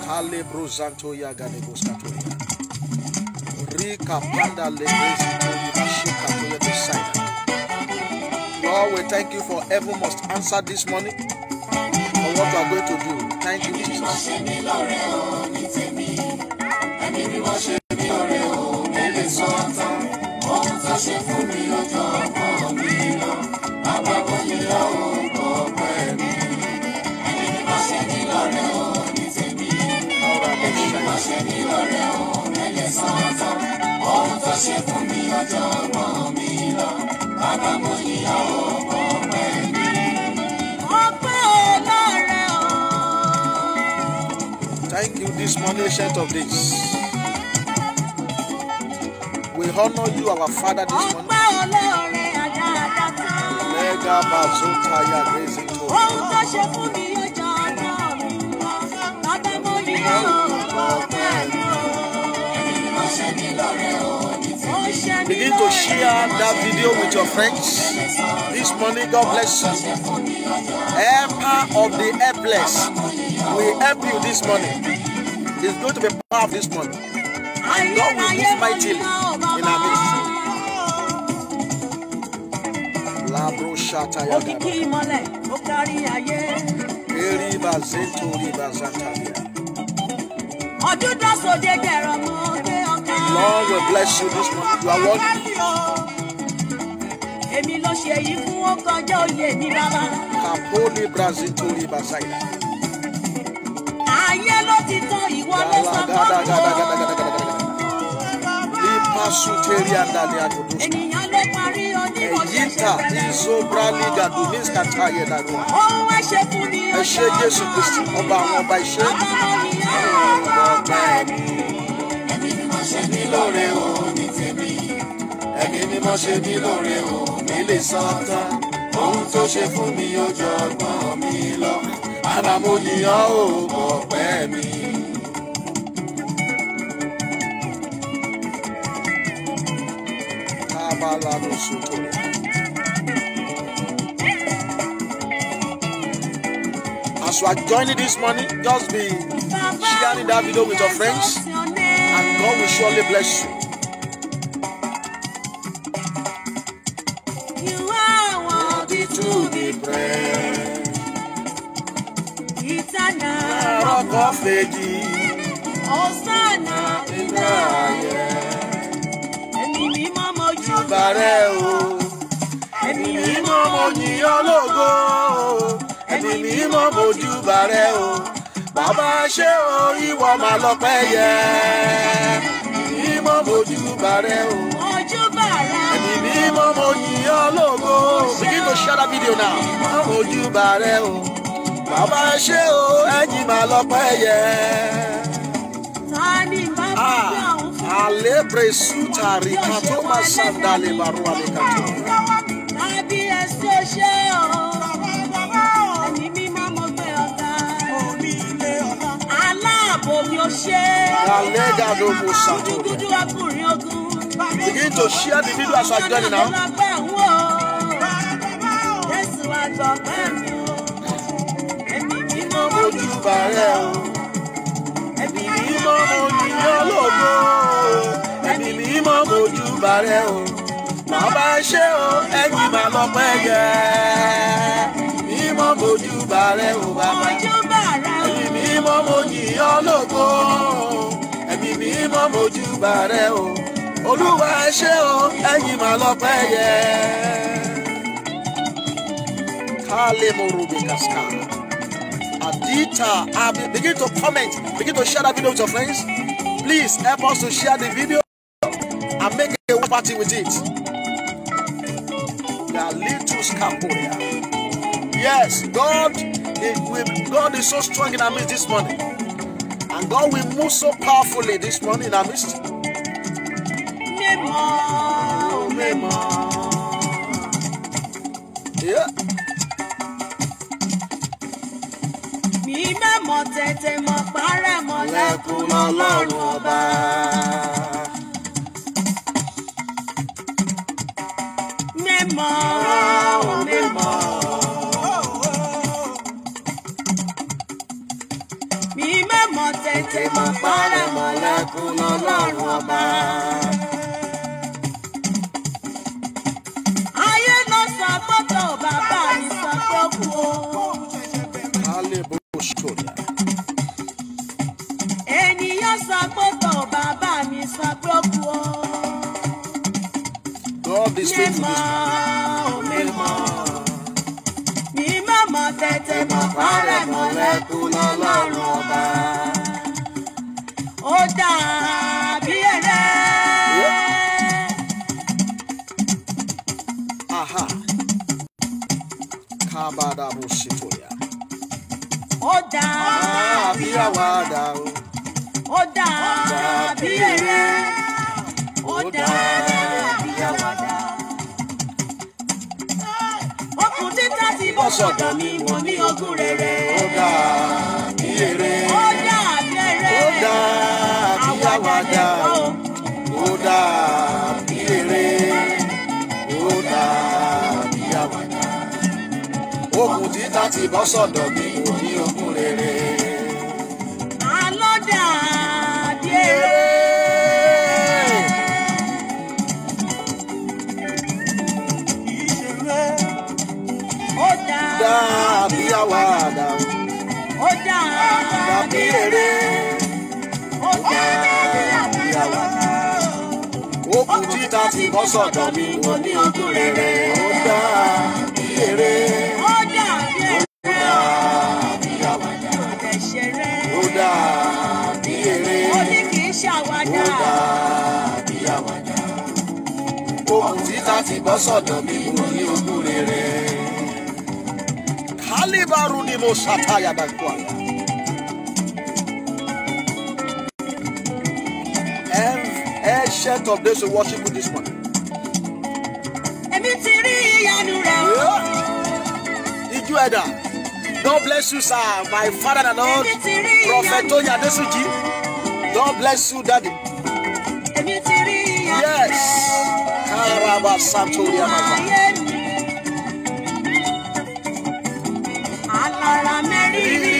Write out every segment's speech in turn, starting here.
Kale brozanto ya ganegos katoya. Rika panda lebrezi tori bashika toya beside. Lord, we thank you for heaven must answer this morning for what you are going to do. Thank you, Jesus. Thank you this morning, ancient of days. We honor you, our Father, this morning. Lega bazota ya raising to. Begin to share that video with your friends this morning. God bless you. Helper of the helpless will help you this morning. It's going to be powerful this morning. And God will move mightily in our midst. Labro shata ya Eriba zentori bazantalia. Lord will bless you this morning. You are worthy. Kapoli brazitori bazaida. Lipa suteria ndani ya kudusa. Eyita izobra liga dumis kataye dago. Eshe Jesu Kristi ọba àwọn ọba iṣẹ́. Lóore o ní tèmi, ẹ̀mí mímọ́ ṣe mí lóore o, mi lè sọ tán, ohun tó ṣe fún mi ó jọ ọgbọ́n mi lọ, àmà mo yìnyán o, ọpẹ́ mi. Kábàlà ló sọ̀tò rẹ̀. As you are joining this morning, just be sharing that video with your friends. And God will surely bless you. You are worthy to be praised. Eternal Rock of Ages. Hosanna in the highest. Ẹ̀mí mímọ́ mojú bàrẹ̀ o. Ẹ̀mí mímọ́ moyìn ológo. Ẹ̀mí mímọ́ mojú bàrẹ̀ o. Bàbá ṣé o ìwọ máa lọ́pẹ́ yẹ. Mímọ́ mojú bàrẹ̀ o. Ẹ̀mí mímọ́ mo yìn ọ́ lógo. Begin to share that video now. Mojú bàrẹ̀ o. Bàbá ṣé o ẹ̀yin máa lọ́pẹ́ yẹ. Alebre sutari kato masandale barua le kato. Kábíyèsí o ṣé o. Begin to share the video as I done it now. Bàbá ṣé o ẹ̀yin máa lọ́pẹ́ yẹ. Mímọ́ mojú bàrẹ̀ o bàbá. Ẹ̀mí mímọ́ mo yìn ọ́ lógo. Ẹ̀mí mímọ́ mojú bàrẹ̀ o. Olúwa ṣé o ẹ̀yin máa lọ́pẹ́ yẹ. Kale morubi kaska. Adita, begin to comment, begin to share that video with your friends. Please help us to share the video and make a party with it. Yes, God is so strong in our midst this morning. And God will move so powerfully this morning in our midst. Yeah. mọ̀ tètè mọ̀ parẹ́ mọ̀ lẹ́kùn lọ́lọ́run ọba. Ayé ló sọ gbọ́dọ̀ bàbá mi sọ pé ó kú o. Ènìyàn sọ gbọ́dọ̀ bàbá mi sọ pé ó kú o. God is faithful. Mímọ́ mọ̀ tètè mọ̀ parẹ́ mọ̀ lẹ́kùn lọ́lọ́run ọba. Ó dàbí eré. Aha. Kabada Bushitoya. Ó dàbí àwàdà. Ó dàbí eré. Ó dàbí àwàdà. Okùn títà ti bọ́ sọ̀dọ̀ mi, mo ní ogún rere. Ó dàbí eré. Ó dàbí eré. Ó dàbí àwàdà. Ó dàbí eré. Ó dàbí àwàdà. Okùn títà ti bọ́ sọ̀dọ̀ mi, mo ní ogún rere. Àlọ́ dàbí eré. Ó dàbí àwàdà. Ó dàbí eré. Ó dàbí àwàdà. Okùn títà ti bọ́ sọ̀dọ̀ mi, mo ní ogún rere. Ó dàbí eré. Ó dàbí eré. Dàbí àwàdà. Ó dàbí eré. Ó ní kì í ṣàwàdà. Ó dàbí àwàdà. Okùn títà ti bọ́ sọ̀dọ̀ mi, mo ní ogún rere. Kálíbárù ni mo ṣàtàyà dàgbà. Ancient of days to worship with this one. Èmi ti rí ìyanu rẹ̀ o. Iju Ẹ̀dà. God bless you, sir. My father and Lord, Prophet Tony Adesuji. God bless you, Daddy. Èmi ti rí ìyanu rẹ̀ o. Yes. Karaba Santori Amasa. Alára mẹ́rìírí.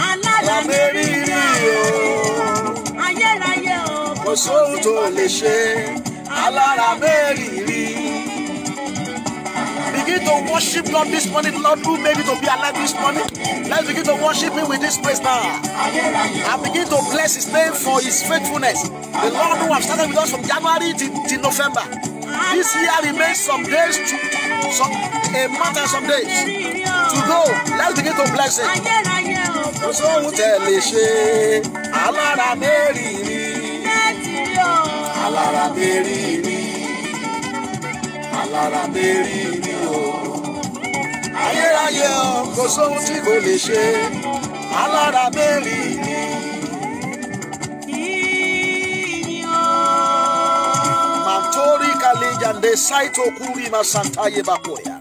Alára mẹ́rìírí o. Ayérayé o. Kò sóhun tó lè ṣe. Alára mẹ́rìírí. Begin to worship God this morning. Lord, who made you to be alive this morning? Let's begin to worship Him with this praise now. And begin to bless His name for His faithfulness. The Lord who has started with us from January to November. This year remains some days to a month and some days to go. Let's begin to bless Him. Kò sóhun tẹ́ lè ṣe. Alára mẹ́rìírí. Alára mẹ́rìírí. Alára mẹ́rìírí o. Ayérayé o, kò sóhun tí kò lè ṣe. Alára mẹ́rìírí. Mantori Kalijande Saito Kurima Santaye Bakoya.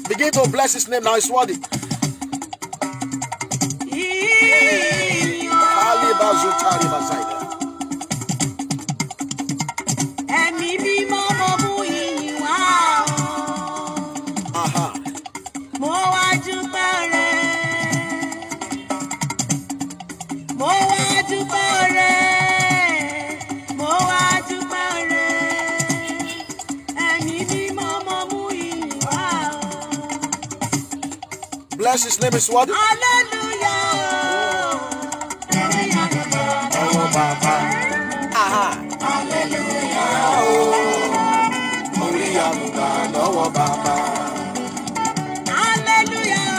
Begin to bless His name now. It's worthy. Aha. Bless His name is what? Hallelujah. Oh, Baba. Aha. Hallelujah. Oh, Baba. Hallelujah.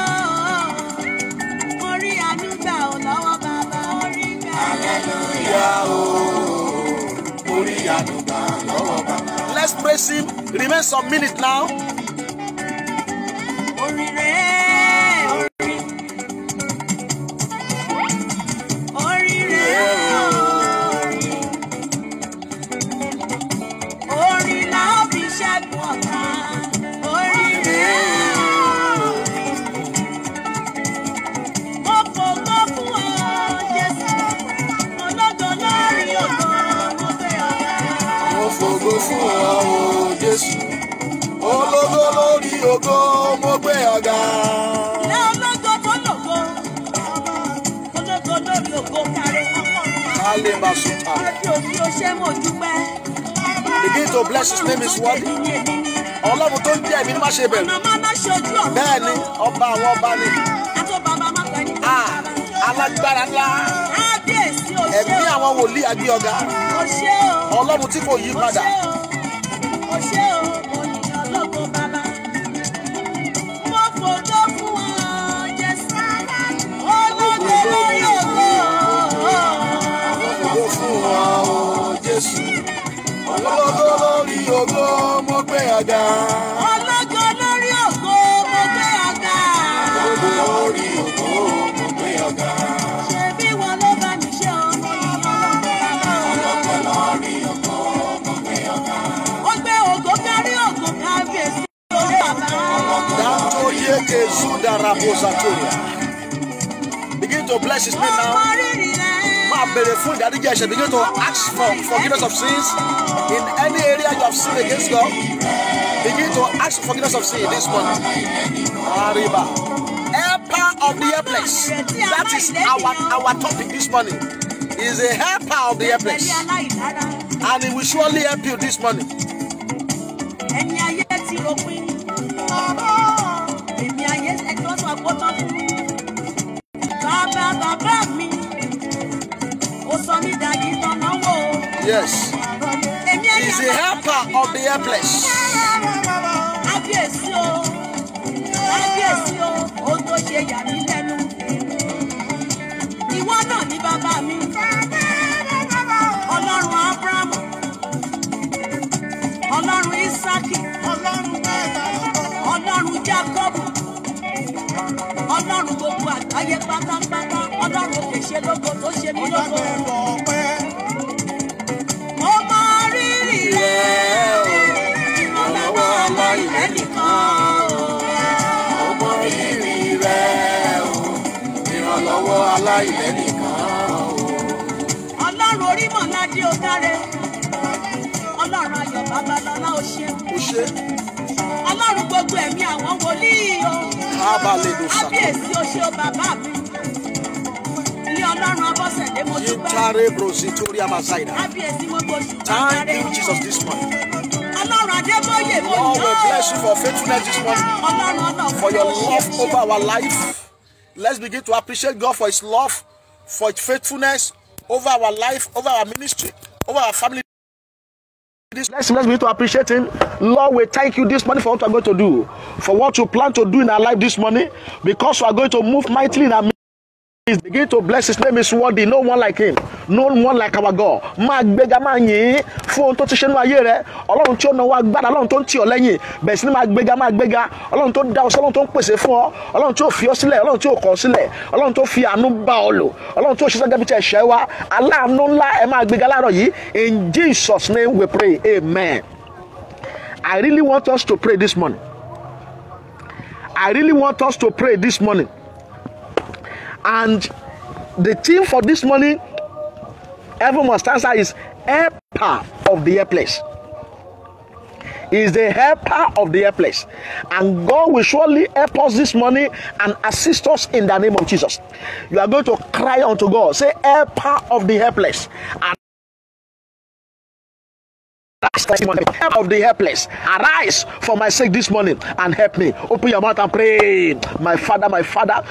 Hallelujah. Let's praise Him. Remain some minutes now. Ògo fún ọ o Jésù. Ológo lórí ògo mo gbé ọ̀gá. Ilé ológo tó lògo. Ológo lórí ògo kárí. Kálí máa sùn ta. Ọdún òbí o ṣé mo dúpẹ́. Begin to bless his name is worthy. Ọlọ́run tó ń jẹ́ èmi ní má ṣe bẹ̀rù. Màmá má ṣojú ọ̀run. Bẹ́ẹ̀ ni ọba àwọn ọba ni. Àtọ́ bàbá má pẹ́ ní. Alágbára ńlá. Kábíyèsí o ṣé o. Ẹ̀mí àwọn wòlíì agbé ọ̀gá. O ṣé o. Ọlọ́run tí kò yí padà. O ṣé o. Mo yìn ọ́ lógo bàbá. Mo fògo fún ọ Jésù. Ológo lórí ògo. Ògo fún ọ o Jésù. Ológo lórí ògo mo gbé ọ̀gá. Ológo lórí ògo mo gbé ọ̀gá. Ológo lórí ògo mo gbé ọ̀gá. Ṣebí wọn ló bá mi ṣe ọmọ ìyàn bàbá. Ológo lórí ògo mo gbé ọ̀gá. Ó gbé ògo kárí ògo kábíyèsí lórí bàbá. Danto yeke zudara bozatoria. Begin to bless his name now. Ọmọ rírì rẹ̀. Máa bèrè fún ìdáríjì ẹ̀ṣẹ̀. Begin to ask for forgiveness of sins in any area you have sinned against God. Begin to ask for forgiveness of sin this morning. Arriba. Helper of the helpless. That is our topic this morning. Is a helper of the helpless. Ẹ̀rí aláìlára. And he will surely help you this morning. Ẹni ayé ti ròpin. Èmi ayé ẹjọ́ sọ àgbọ́tọ́ fún mi. Bàbá mi. Ó sọ mí dàgí tọ̀nà wò. Yes. Èmi ẹni He's a helper of the helpless. Kábíyèsí o. Kábíyèsí o. Ohun tó ṣe yà mí lẹ́nu. Ìwọ náà ni bàbá mi. Ọlọ́run Ábúráhámù. Ọlọ́run Ísákì. Ọlọ́run Jákọ́bù. Ọlọ́run gbogbo àgbáyé pátápátá. Ọlọ́run òkè ṣe lógo tó ṣe mí lógo. Mo mọ rírì rẹ̀ o. Ìrànlọ́wọ́ aláìlẹ́nìkan o. Mo mọ rírì rẹ̀ o. Ìrànlọ́wọ́ aláìlẹ́nìkan o. Ọlọ́run Orímọ̀ládé ó dáre. Ọlọ́run Ayọ̀ Babalọ́lá ó ṣeun. Ó ṣe. Ọlọ́run gbogbo ẹ̀mí àwọn wòlíì o. Abalẹ̀ ló sàkó. Kábíyèsí o ṣé o bàbá mi. Ilé Ọlọ́run Abọ́sẹ̀dé mo dúpẹ́. Yitare brositoria masaida. Kábíyèsí mo gbóṣù Thank dáre. you, Jesus, this morning. Ọlọ́run Adébóyè mo Lord, yọ̀ we ọ́. bless you for faithfulness this morning, Ọlọ́run ọlọ́run for your ló ṣe love ṣe. over our life. Let's begin to appreciate God for his love, for his faithfulness over our life, over our ministry, over our family. Let's begin to appreciate him. Lord, we thank you this morning for what we are going to do, for what you plan to do in our life this morning, because we are going to move mightily in our ministry. Begin to bless his name is worthy. No one like him, no one like our God. Máa gbéga máa yìn fún ohun tó ti ṣe nínú ayé rẹ. Ọlọ́run tí ó náwó agbára, Ọlọ́run tó ń tì ọ́ lẹ́yìn. Bẹ̀rẹ̀ sí ni máa gbéga. Ọlọ́run tó dá ọ sí, Ọlọ́run tó ń pèsè fún ọ. Ọlọ́run tí ó fi ọ sílẹ̀, Ọlọ́run tí ó kọ̀ ọ́ sílẹ̀. Ọlọ́run tó fi àánú bá ọ lò. Ọlọ́run tí ó ṣiṣẹ́ gẹ́gẹ́ bí ti ẹ̀ṣẹ̀ wa. Aláàánú ńlá ẹ máa gbéga láàárọ̀ yìí. In Jesus' name we pray. Amen. I really want us to pray this morning. I really want us to pray this morning. And the theme for this morning, everyone must answer, is helper of the helpless. Is the helper of the helpless. And God will surely help us this morning and assist us in the name of Jesus. You are going to cry unto God. Say, helper of the helpless. And help of the helpless, arise for my sake this morning and help me. Open your mouth and pray. My Father,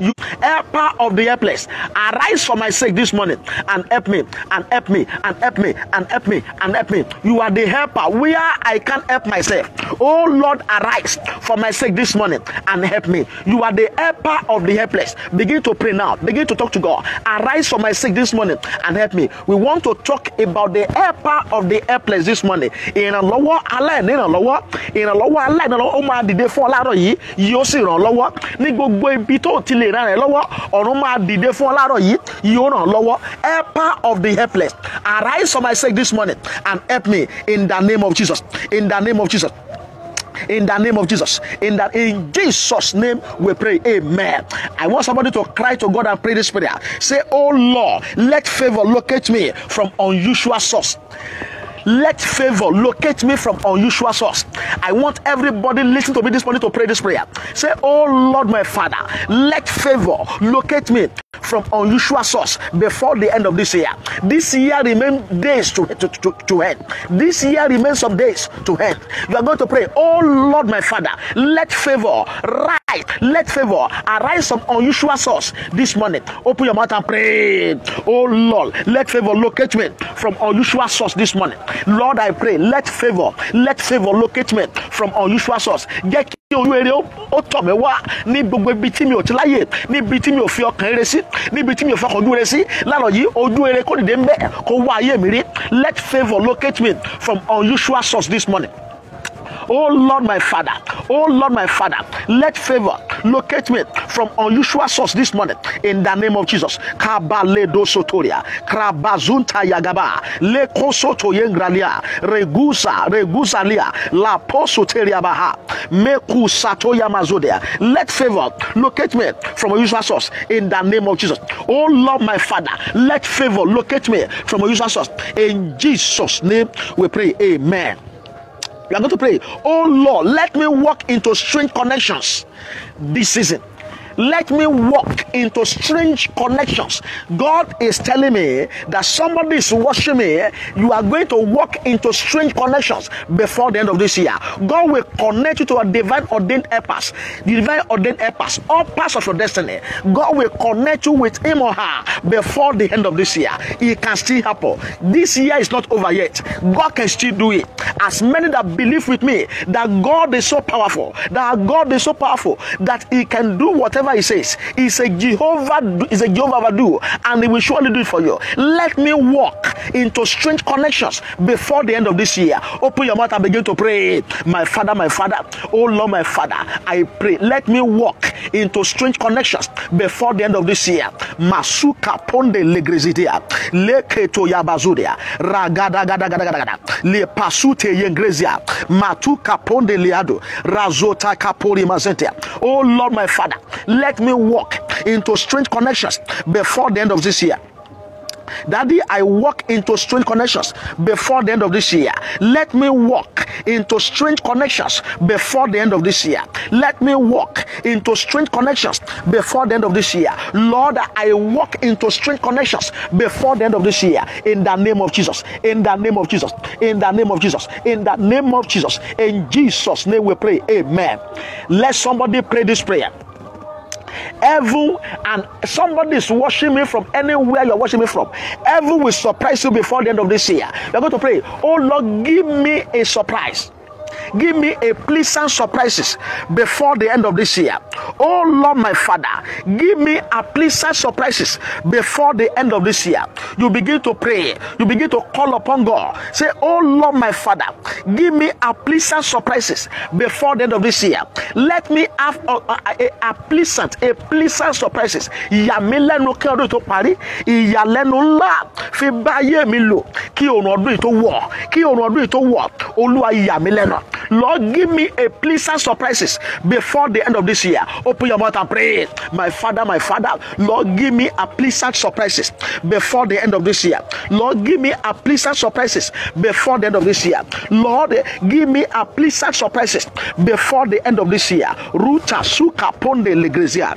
you helper of the helpless, arise for my sake this morning and help me, and help me, and help me, and help me, and help me. You are the helper where I can't help myself. Oh Lord, arise for my sake this morning and help me. You are the helper of the helpless. Begin to pray now. Begin to talk to God. Arise for my sake this morning and help me. We want to talk about the helper of the helpless this morning. Ìrànlọ́wọ́ aláìnírànlọ́wọ́, ìrànlọ́wọ́ aláìnírànlọ́wọ́, ó máa dìde fún ọ láàárọ̀ yìí, yóò sì ràn lọ́wọ́ ní gbogbo ibi tó ti lè ràn ẹ́ lọ́wọ́. Ọ̀run máa dìde fún ọ láàárọ̀ yìí, yóò ràn lọ́wọ́. Helper of the helpless, arise for my sake this morning and help me in the name of Jesus. In the name of Jesus. In the name of Jesus. In Jesus' name we pray. Amen. I want somebody to cry to God and pray this prayer. Say, oh Lord, let favor locate me from unusual source. let favor locate me from unusual source. I want everybody listening to me this morning to pray this prayer. Say, oh Lord, my Father, let favor locate me from unusual source before the end of this year. This year remains days to end. This year remains some days to end. You are going to pray, oh Lord, my Father, let favor let favor arise from unusual source this morning. Open your mouth and pray. Oh Lord, let favor locate me from unusual source this morning. Lord, I pray, let favor locate me from unusual source. Get ojú ere ó tọ̀ mí wá ní gbogbo ibi tí mi ò ti láyè, níbi tí mi ò fi ọkàn ere sí, níbi tí mi ò fi ọkàn ojú ere sí. Láàárọ̀ yìí ojú ere kó dìde ń bẹ kó wá ayé mi rí. Let favor locate me from unusual source this morning. Oh Lord, my Father, let favor locate me from unusual source this morning in the name of Jesus. Kabaledo sotoria, krabazunta yagaba, le kosoto yengralia, regusalia, la posoteria baha, meku satoya mazodia. Let favor locate me from unusual source in the name of Jesus. Oh Lord, my Father, let favor locate me from unusual source. In Jesus' name we pray, amen. We are going to pray, oh Lord, let me walk into strange connections this season. Let me walk into strange connections. God is telling me that somebody is watching me. You are going to walk into strange connections before the end of this year. God will connect you to a divine ordained helpers. The divine ordained helpers, all parts of your destiny. God will connect you with him or her before the end of this year. It can still happen. This year is not over yet. God can still do it. As many that believe with me that God is so powerful, that he can do whatever he says. He's a Jehovah do, and he will surely do it for you. Let me walk into strange connections before the end of this year. Open your mouth and begin to pray. My Father, oh Lord, my Father, I pray, let me walk into strange connections before the end of this year. Masuka ponde legrezidia, leketo yabazudia, ragada le pasute yengrezia, matuka ponde liado, razota kapori mazentia. Oh Lord, my Father, let me walk into strange connections before the end of this year. Daddy, I walk into strange connections before the end of this year. Let me walk into strange connections before the end of this year. Let me walk into strange connections before the end of this year. Lord, I walk into strange connections before the end of this year. In the name of Jesus. In the name of Jesus. In the name of Jesus. In the name of Jesus. In Jesus' name we pray. Amen. Let somebody pray this prayer. Heaven, and somebody is watching me from anywhere you're watching me from. Heaven will surprise you before the end of this year. You're going to pray, oh Lord, give me a surprise. Give me a pleasant surprises before the end of this year. Oh Lord, my Father, give me a pleasant surprises before the end of this year. You begin to pray. You begin to call upon God. Say, oh Lord, my Father, give me a pleasant surprises before the end of this year. Let me have a pleasant surprises. Yamilenu ke odun to pari, iyalenu nla fi baye mi lo ki orun odun to wo, Olúwa yamilenu. Lord, give me a pleasant surprises before the end of this year. Open your mouth and pray. My Father, Lord, give me a pleasant surprises before the end of this year. Lord, give me a pleasant surprises before the end of this year. Lord, give me a pleasant surprises before the end of this year. Ruta suka ponde legrezia.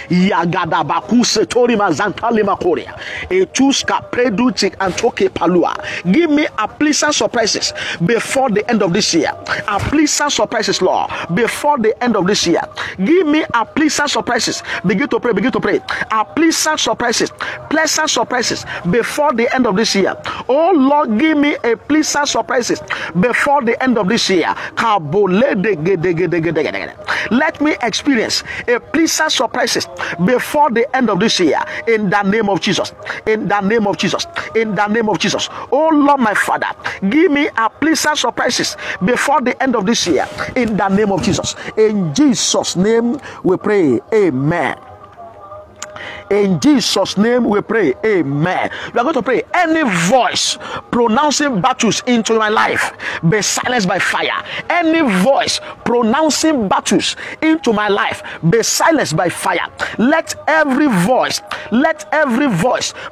Yagada bakuse tori mazantali makoria. Etuska predutik antoke palua. Give me a pleasant surprises before the end of this year. A pleasant surprises, Lord, before the end of this year. Give me a pleasant surprises. Begin to pray. A pleasant surprises, pleasant surprises before the end of this year. Oh Lord, give me a pleasant surprises before the end of this year. Let me experience a pleasant surprises before the end of this year. In the name of Jesus. In the name of Jesus. In the name of Jesus. Oh Lord, my Father, give me a pleasant surprises before the end of this year. In the name of Jesus. In Jesus' name we pray. Amen. In Jesus' name we pray. Amen. We are going to pray. Any voice pronouncing battles into my life, be silenced by fire. Any voice pronouncing battles into my life, be silenced by fire. Let every voice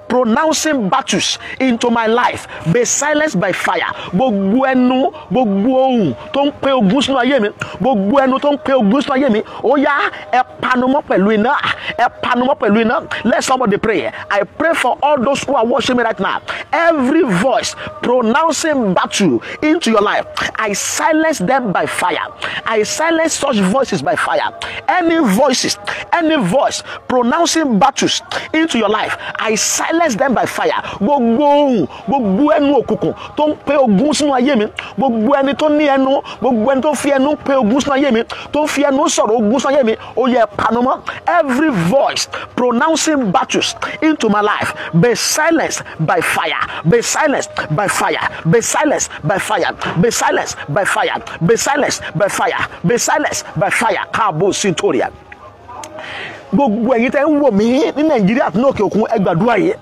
pronouncing battles into my life be silenced by fire. Gbogbo ẹnu, gbogbo ohùn tó ń pe ogun sínú ayé mi, gbogbo ẹnu tó ń pe ogun sínú ayé mi, ó yá ẹ panumọ́ pẹ̀lú iná, ẹ panumọ́ pẹ̀lú iná. Let somebody pray. I pray for all those who are watching me right now. Every voice pronouncing battle into your life, I silence them by fire. I silence such voices by fire. Any voice pronouncing battles into your life, I silence them by fire. Gbogbo ẹnu òkùnkùn tó ń pe ogun sínú ayé mi, gbogbo ẹni tó ní ẹnu, gbogbo ẹni tó fi ẹnu pe ogun sínú ayé mi, tó fi ẹnu sọ̀rọ̀ ogun sínú ayé mi, ó yẹ panumọ́. Every voice pronouncing battles into my life, be silenced by fire. Be silenced by fire. Be silenced by fire. Be silenced by fire. Be silenced by fire. Be silenced by fire. Kabo Sintoria. Gbogbo ẹ̀yin tẹ́ ń wò mí ní Nàìjíríà àti ní òkè òkun ẹ gbàdúrà yìí.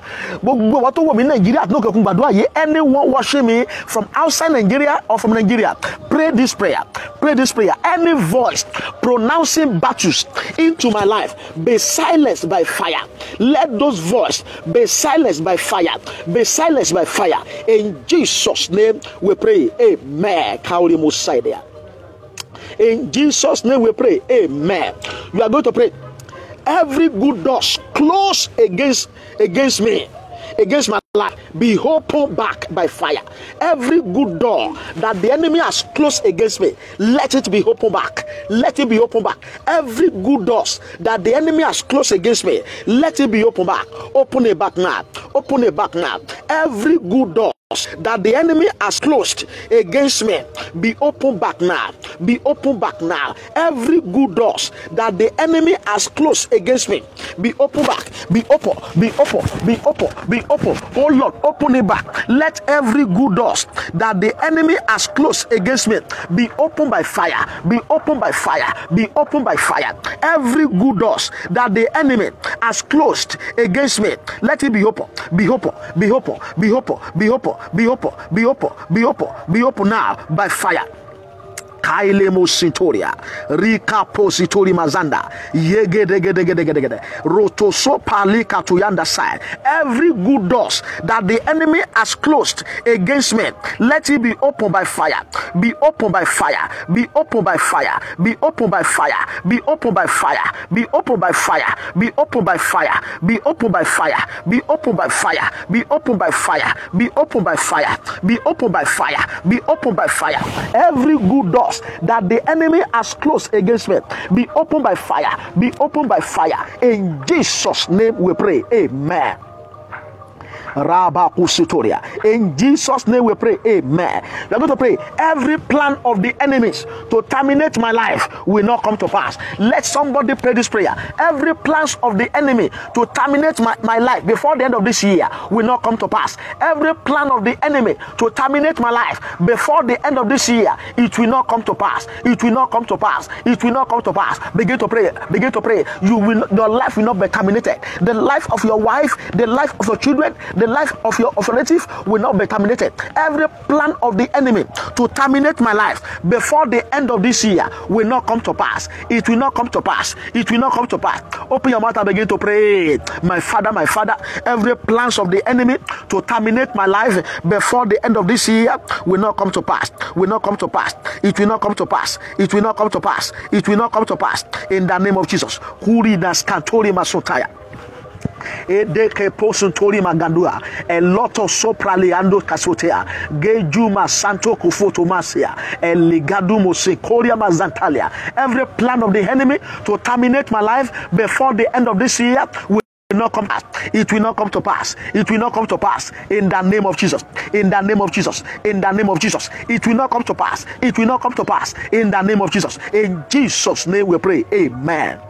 Gbogbo wọn tó wò mí ní Nàìjíríà àti ní òkè òkun gbàdúrà yìí. Anyone watching me from outside Nigeria or from Nigeria, pray this prayer. Pray this prayer. Any voice pronouncing battles into my life, be silenced by fire. Let those voices be silenced by fire. Be silenced by fire. In Jesus' name we pray. Amen. Kauri Musaidia. In Jesus' name we pray. Amen. You are going to pray. Every good door closed against me, against my life, be opened back by fire. Every good door that the enemy has closed against me, let it be opened back. Let it be opened back. Every good doors that the enemy has closed against me, let it be opened back. Open it back now. Open it back now. Every good door that the enemy has closed against me, be open back now. Be open back now. Every good doors that the enemy has closed against me, be open back. Be open. Be open. Be open. Be open. Oh Lord, open it back. Let every good doors that the enemy has closed against me be open by fire. Be open by fire. Be open by fire. Every good doors that the enemy has closed against me, let it be open. Be open. Be open. Be open. Be open. Be open, be open, be open, be open now by fire. Kaile Mositoria, Rika Positori Mazanda, Yegedegedegedegede, Roto so palika to yonder side. Every good doors that the enemy has closed against me, let it be opened by fire. Be opened by fire. Be opened by fire. Be opened by fire. Be opened by fire. Be opened by fire. Be opened by fire. Be opened by fire. Be opened by fire. Be opened by fire. Be opened by fire. Be opened by fire. Be opened by fire. Every good doors that the enemy has closed against me, be opened by fire. Be opened by fire. In Jesus' name we pray. Amen. In Jesus' name we pray. Amen. We are going to pray. Every plan of the enemies to terminate my life will not come to pass. Let somebody pray this prayer. Every plans of the enemy to terminate my life before the end of this year will not come to pass. Every plan of the enemy to terminate my life before the end of this year, it will not come to pass. It will not come to pass. It will not come to pass. Begin to pray. Begin to pray. Your life will not be terminated. The life of your wife, the life of your children, the life of your relative will not be terminated. Every plan of the enemy to terminate my life before the end of this year will not come to pass. It will not come to pass. It will not come to pass. Open your mouth and begin to pray. My Father, every plans of the enemy to terminate my life before the end of this year will not come to pass. Will not come to pass. It will not come to pass. It will not come to pass. It will not come to pass. In the name of Jesus. Huri das kantori masotaya. Edeke posuntori magandua eloto sopraliando kasotea gejuma santo kufoto masia eligadu mosekoria mazantalia. Every plan of the enemy to terminate my life before the end of this year will not come to pass. It will not come to pass. It will not come to pass. In the name of Jesus. In the name of Jesus. In the name of Jesus. It will not come to pass. It will not come to pass. In the name of Jesus. In Jesus' name we pray. Amen.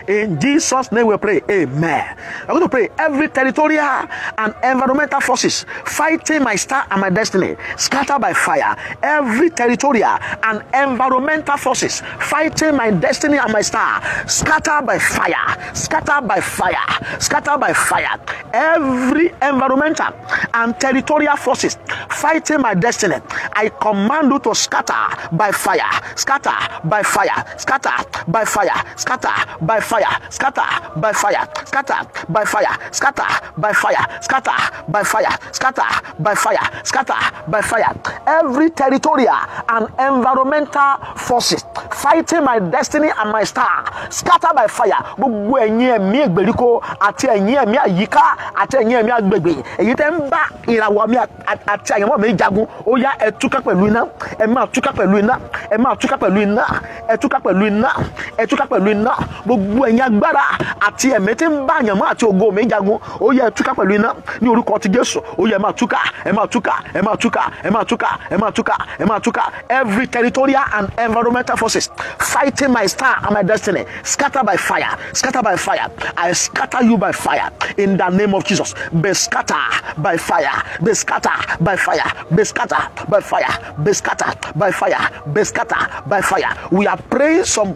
In Jesus' name we pray. Amen. I'm going to pray. Every territorial and environmental forces fighting my star and my destiny, scatter by fire. Every territorial and environmental forces fighting my destiny and my star, scatter by fire. Scatter by fire. Scatter by fire. Every environmental and territorial forces fighting my destiny, I command you to scatter by fire. Scatter by fire. Scatter by fire. Scatter by fire. Scatter by fire. Scatter by fire. Scatter by fire. Scatter by fire. Scatter by fire. Scatter by fire. Every territorial and environmental forces fighting my destiny and my star, scatter by fire. Gbogbo ẹ̀yin ẹ̀mí ìgbèríko àti ẹ̀yin ẹ̀mí àyíká àti ẹ̀yin ẹ̀mí agbègbè èyí tẹ́ ń bá ìràwọ̀ mi àti àyànmọ́ mi jagun, ó yá ẹ túká pẹ̀lú iná. Ẹ máa túká pẹ̀lú iná. Ẹ máa túká pẹ̀lú iná. Ẹ túká pẹ̀lú iná. Ẹ túká pẹ̀lú iná. Gbogbo ẹ̀yin agbára àti ẹ̀mí tí ń bá àyànmọ́ àti ògo mi jagun, ó yá ẹ túká pẹ̀lú iná ní orúkọ ti Jésù. Ó yá ẹ máa túká. Ẹ máa túká. Ẹ máa túká. Ẹ máa túká. Ẹ máa túká. Ẹ máa túká. Every territorial and environmental forces fighting my star and my destiny, scatter by fire. Scatter by fire. I scatter you by fire in the name of Jesus. Be scattered by fire. Be scattered by fire. Be scattered by fire. Be scattered by fire. Be scattered by fire. We are praying some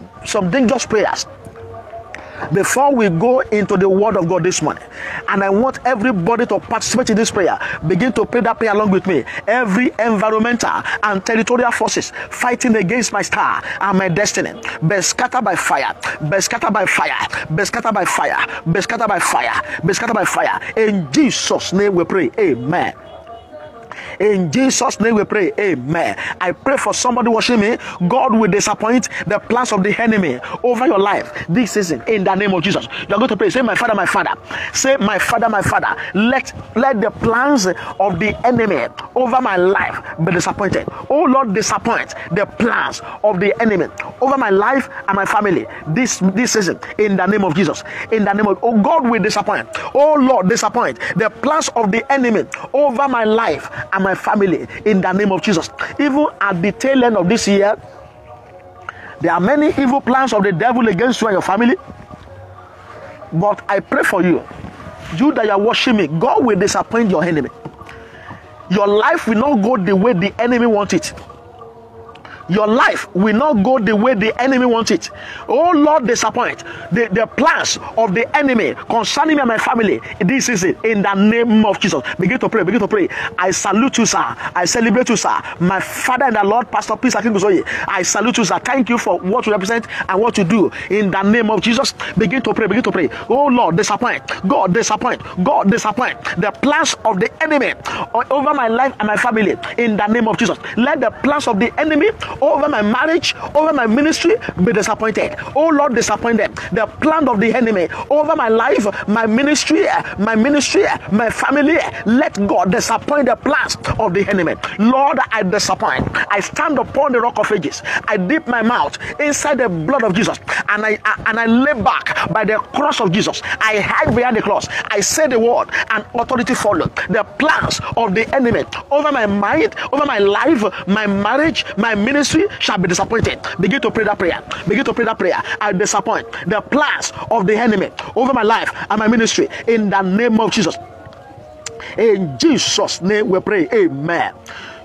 dangerous prayers before we go into the word of God this morning, and I want everybody to participate in this prayer. Begin to pray that prayer along with me. Every environmental and territorial forces fighting against my star and my destiny, be scattered by fire. Be scattered by fire. Be scattered by fire. Be scattered by fire. Be scattered by fire. In Jesus' name we pray. Amen. In Jesus' name we pray. Amen. I pray for somebody watching me. God will disappoint the plans of the enemy over your life this season in the name of Jesus. You are going to pray. Say, my Father, my Father. Say, my Father, my Father. Let the plans of the enemy over my life be disappointed. Oh Lord, disappoint the plans of the enemy over my life and my family this season in the name of Jesus. In the name of, oh God, will disappoint. Oh Lord, disappoint the plans of the enemy over my life and my family in the name of Jesus. Even at the tail end of this year, there are many evil plans of the devil against you and your family. But I pray for you, you that are watching me, God will disappoint your enemy. Your life will not go the way the enemy wants it. Your life will not go the way the enemy wants it. Oh Lord, disappoint the plans of the enemy concerning me and my family. This is it in the name of Jesus. Begin to pray. Begin to pray. I salute you, sir. I celebrate you, sir. My Father and the Lord, Pastor Peace Akingusoye. I salute you, sir. Thank you for what you represent and what you do in the name of Jesus. Begin to pray. Begin to pray. Oh Lord, disappoint. God, disappoint. God, disappoint the plans of the enemy over my life and my family in the name of Jesus. Let the plans of the enemy over my marriage, over my ministry, be disappointed. Oh Lord, disappoint them. The plan of the enemy over my life, my ministry, my family, let God disappoint the plans of the enemy. Lord, I disappoint. I stand upon the rock of ages. I dip my mouth inside the blood of Jesus, and I lay back by the cross of Jesus. I hide behind the cross. I say the word, and authority follow. The plans of the enemy over my mind, over my life, my marriage, my ministry shall be disappointed. Begin to pray that prayer. Begin to pray that prayer. I disappoint the plans of the enemy over my life and my ministry in the name of Jesus. In Jesus' name we pray. Amen.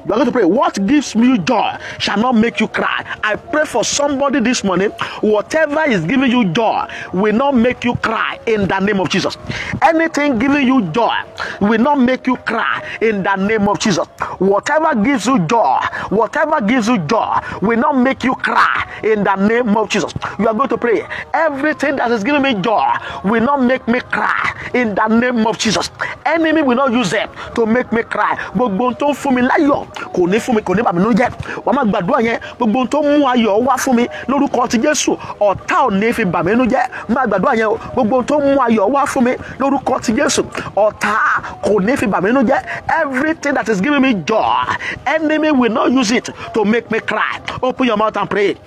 You are going to pray. What gives me joy shall not make you cry. I pray for somebody this morning. Whatever is giving you joy will not make you cry in the name of Jesus. Anything giving you joy will not make you cry in the name of Jesus. Whatever gives you joy will not make you cry in the name of Jesus. You are going to pray. Everything that is giving me joy will not make me cry in the name of Jesus. Enemy will not use them to make me cry. Kò ní fún mi, kò ní bà mí nínú jẹ́. Wàá máa gbàdúrà yẹn, gbogbo ohun tó mú ayọ̀ wá fún mi lórúkọ ti Jésù, ọ̀tá ò ní fi bà mí nínú jẹ́. Máa gbàdúrà yẹn o, gbogbo ohun tó mú ayọ̀ wá fún mi lórúkọ ti Jésù, ọ̀tá kò ní fi bà mí nínú jẹ́. Everything that is giving me joy, enemy will not use it to make me cry. Open your mouth and pray.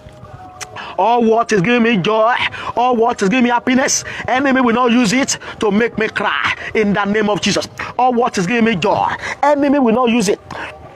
All what is giving me joy, all what is giving me happiness, enemy will not use it to make me cry in the name of Jesus. All what is giving me joy, enemy will not use it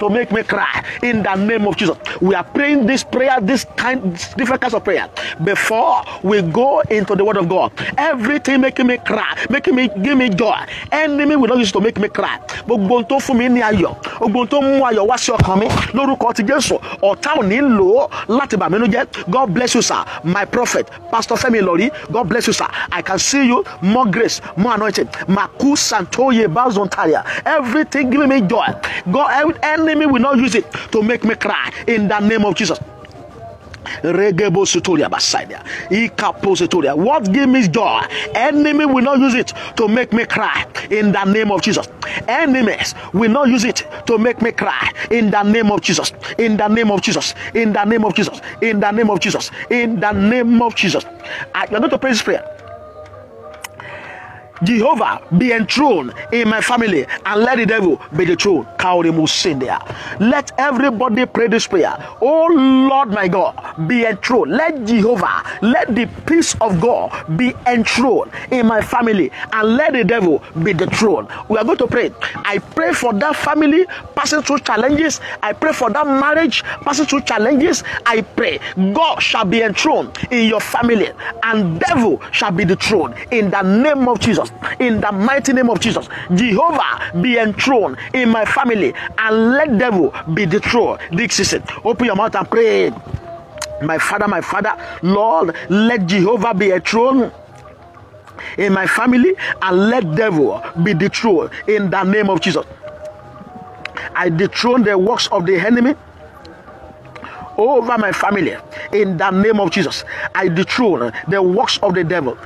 to make me cry in the name of Jesus. We are praying this prayer, different kinds of prayer before we go into the word of God. Everything making me cry, give me joy. Enemy will not use to make me cry. Gbogbo tó fún mi ní ayọ̀, gbogbo tó mú ayọ̀ wá sí ọkàn mi lórúkọ ti Jésù, ọ̀tá ò ní lò láti bà mí nínú jẹ́. God bless you, sir. My prophet, Pastor Femi Lori, God bless you, sir. I can see you, more grace, more anointing. Maku Santoye Bazontaria. Everything giving me joy. God, enemy will not use it to make me cry in the name of Jesus. Regebo Sutoria Basadia. Ikapositoria. What give me joy? Enemy will not use it to make me cry in the name of Jesus. Enemies will not use it to make me cry in the name of Jesus. In the name of Jesus. In the name of Jesus. In the name of Jesus. In the name of Jesus. You are going to pray this prayer. Jehovah, be enthroned in my family and let the devil be the throne. Let everybody pray this prayer. Oh Lord my God, be enthroned. Let Jehovah, let the peace of God be enthroned in my family and let the devil be the throne. We are going to pray. I pray for that family passing through challenges. I pray for that marriage passing through challenges. I pray God shall be enthroned in your family and devil shall be the throne in the name of Jesus. In the mighty name of Jesus, Jehovah be enthroned in my family and let devil be the throne. This is it. Open your mouth and pray. My Father, Lord, let Jehovah be enthroned in my family and let devil be the throne in the name of Jesus. I dethrone the works of the enemy over my family in the name of Jesus. I dethrone the works of the devil.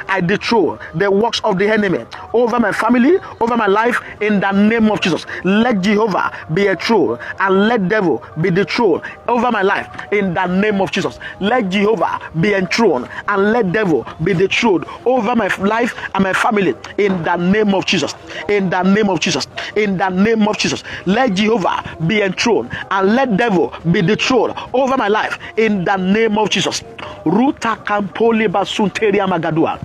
I dethrone the works of the enemy over my family, over my life in the name of Jesus. Let Jehovah be a throne and let devil be the throne over my life in the name of Jesus. Let Jehovah be enthroned and let devil be the throne over my life and my family in the name of Jesus. In the name of Jesus. In the name of Jesus. Let Jehovah be enthroned and let devil be the throne over my life in the name of Jesus. Ruta Kampoli Basunteria Magadua.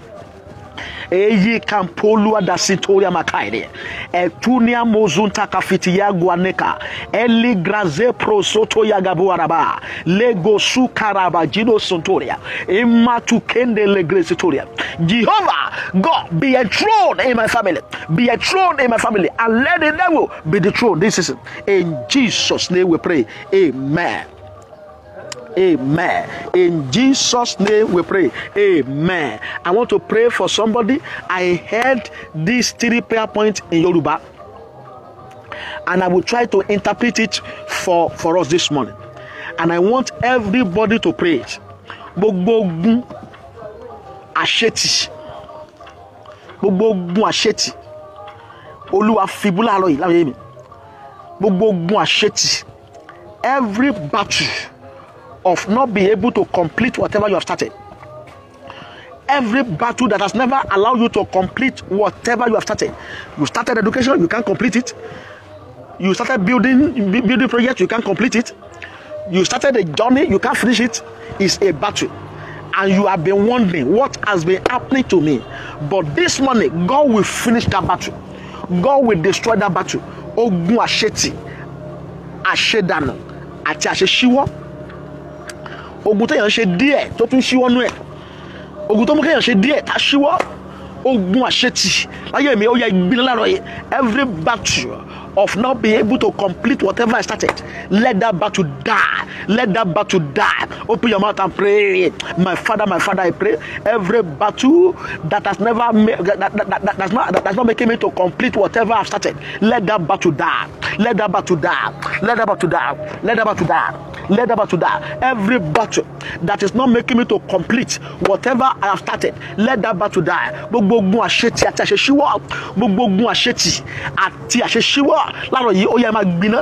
Eyi Kampolua da Sitoria Makaide. Etunia Mozunta Kafitia Guaneka. Eli Graze Pro Soto Yagabuaraba. Lego Sukaraba Gino Sontoria. Ematu Kende Legresitoria. Jehovah, God, be enthroned in my family. Be enthroned in my family. And let the devil be the throne. This is it. In Jesus' name we pray. Amen. Amen. In Jesus' name we pray. Amen. I want to pray for somebody. I heard these 3 prayer points in Yoruba, and I will try to interpret it for us this morning. And I want everybody to pray it. Gbogbo ogun àṣetì. Gbogbo ogun àṣetì. Olúwa fi búlà lọ yìí láyé mi. Gbogbo ogun àṣetì. Every battle of not being able to complete whatever you have started. Every battle that has never allowed you to complete whatever you have started. You started education, you can't complete it. You started building projects, you can't complete it. You started a journey, you can't finish it. It's a battle. And you have been wondering what has been happening to me. But this morning, God will finish that battle. God will destroy that battle. Ogun àṣetì, àṣedànù, àti àṣeṣíwọ́. Ogun téèyàn ṣe díẹ̀ tó tún ṣíwọ́ nú ẹ̀. Ogun tó mú kéèyàn ṣe díẹ̀ tá ṣíwọ́. Ogun àṣetì. Láyé mi ó yẹ ìgbìnà láàárọ̀ yìí. Every battle of not being able to complete whatever I started, let that battle die. Let that battle die. Open your mouth and pray. My Father, I pray. Every battle that has never that's not making me to complete whatever I've started, let that battle die. Let that battle die. Let that battle die. Let that battle die. Let that battle die. Every battle that is not making me to complete whatever I have started, let that battle die. Gbogbo ogun àṣetì àti àṣeṣíwọ́. Gbogbo ogun àṣetì àti àṣeṣíwọ́. Láàárọ̀ yìí ó yẹ máa gbiná.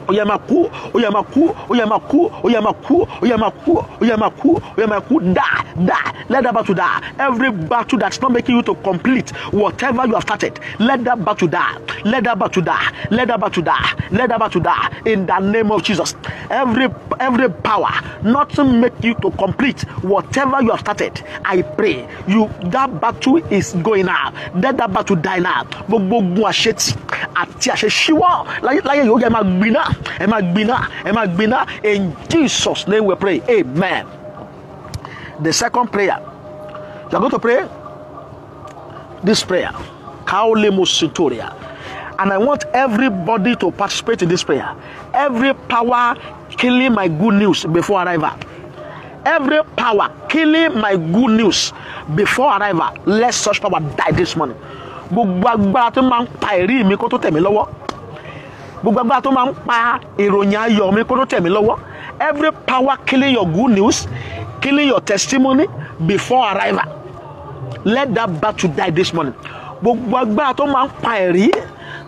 Ó yẹ máa kú. Ó yẹ máa kú. Ó yẹ máa kú. Ó yẹ máa kú. Ó yẹ máa kú. Ó yẹ máa kú. Ó yẹ máa kú. Die. Let that battle die. Every battle that's not making you to complete whatever you have started, let that battle die. Let that battle die. Let that battle die. Let that battle die. In the name of Jesus. Every every power not to make you to complete whatever you have started, I pray that battle is going out. Let that battle die now. Gbogbo àṣetì àti àṣeṣíwọ́ láyé yóò yẹ máa gbiná. In Jesus' name we pray. Amen. The second prayer, you are going to pray this prayer. And I want everybody to participate in this prayer. Every power killing my good news before arrival. Every power killing my good news before arrival. Let such power die this morning. Gbogbo agbára tó máa ń pa ẹ̀rí mi kó tó tẹ̀ mí lọ́wọ́. Gbogbo agbára tó máa ń pa ìròyìn ayọ̀ mi kó tó tẹ̀ mí lọ́wọ́. Every power killing your good news, killing your testimony before arrival. Let that battle die this morning. Gbogbo agbára tó máa ń pa ẹ̀rí,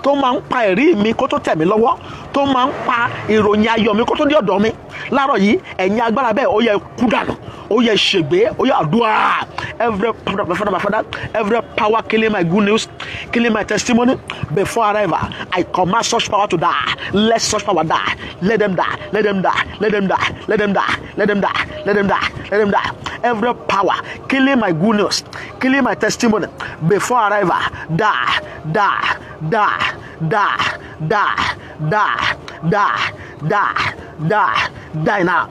tó máa ń pa ẹ̀rí mi kó tó tẹ̀ mí lọ́wọ́, tó máa ń pa ìròyìn ayọ̀ mi kó tó dé ọ̀dọ̀ mi. Láàárọ̀ yìí ẹ̀yin agbára bẹ́ẹ̀ ó yẹ kú dànù, ó yẹ ṣègbé, ó yẹ àdúrà. Every power killing my good news, killing my testimony before arrival, I command such power to die. Let such power die. Let them die. Let them die. Let them die. Let them die. Let them die. Let them die. Let them die. Every power killing my good news, killing my testimony before arrival, die, die, die, die, die, die, die, die, die, die now.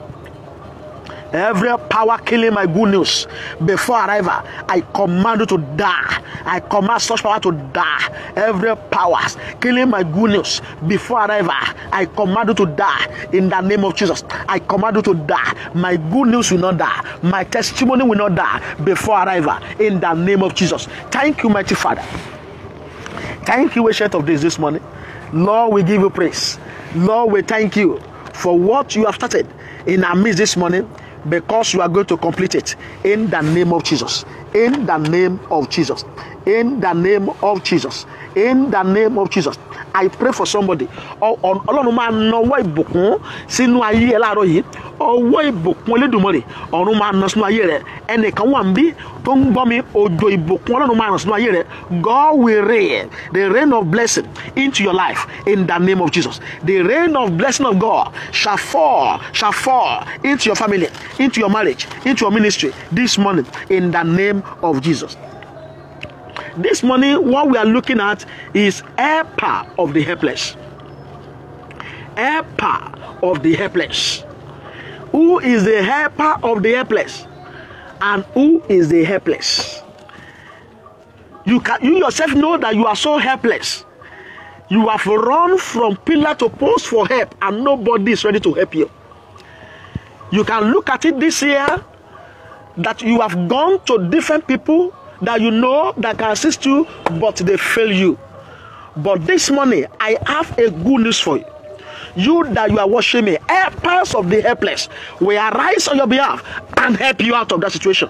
Every power killing my good news before arrival, I command you to die. I command such power to die. Every power killing my good news before arrival, I command you to die in the name of Jesus. I command you to die. My good news will not die. My testimony will not die before arrival in the name of Jesus. Thank you, mighty Father. Thank you, ancient of days, this morning. Lord, we give you praise. Lord, we thank you for what you have started in our midst this morning, because you are going to complete it in the name of Jesus. In the name of Jesus. In the name of Jesus. In the name of Jesus. I pray for somebody. Ọlọ́run máa nawọ́ ìbùkún sínú ayé ẹ láàárọ̀ yìí. Ọwọ́ ìbùkún Olódùmarè ọ̀run máa nà sínú ayé rẹ. Ẹnìkan wà níbí tó ń gbọ́ mi, òjò ìbùkún Ọlọ́run máa nà sínú ayé rẹ. God will rain the rain of blessing into your life in the name of Jesus. The rain of blessing of God shall fall into your family, into your marriage, into your ministry this morning in the name of Jesus. This morning, what we are looking at is helper of the helpless. Helper of the helpless. Who is the helper of the helpless? And who is the helpless? You yourself know that you are so helpless. You have run from pillar to post for help, and nobody is ready to help you. You can look at it this year that you have gone to different people that you know that can assist you, but they fail you. But this morning, I have a good news for you. You that you are watching me, helpers of the helpless will arise on your behalf and help you out of that situation.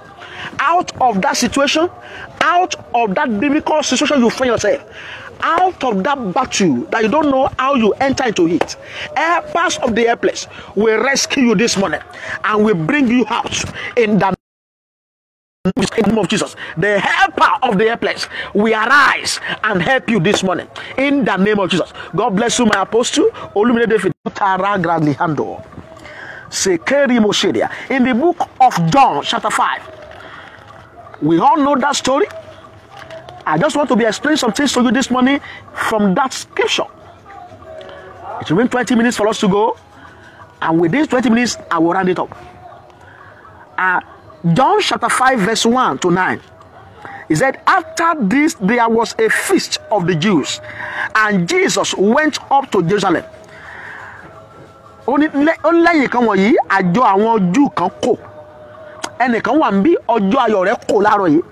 Out of that situation, out of that difficult situation you find yourself, out of that battle that you don't know how you enter into it. Helpers of the helpless will rescue you this morning and will bring you out in the name of Jesus. The helper of the helpless will arise and help you this morning in the name of Jesus. God bless you, my apostle. In the book of John chapter 5, we all know that story. I just want to be explaining some things to you this morning from that scripture. It will be 20 minutes for us to go, and within 20 minutes I will round it up. John chapter 5 verse 1 to 9. He said, after this there was a feast of the Jews, and Jesus went up to Jerusalem. Only kan wọ̀nyí àjọ àwọn Júù kan kò. Ẹnìkan wà níbí ọjọ́ ayọ̀ rẹ̀ kò láàárọ̀ yìí.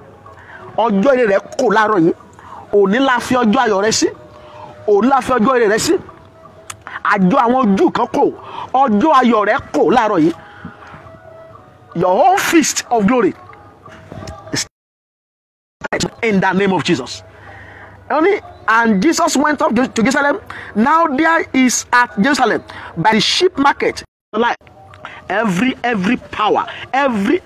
Ọjọ́ ire rẹ̀ kò láàárọ̀ yìí. Òní la fi ọjọ́ ayọ̀ rẹ̀ sí. Òní la fi ọjọ́ ire rẹ̀ sí. Àjọ àwọn Júù kan kò. Ọjọ́ ayọ̀ rẹ̀ kò láàárọ̀ yìí. Your own feast of glory in the name of Jesus. And Jesus went up to Jerusalem. Now there is at Jerusalem by the sheep market every power, every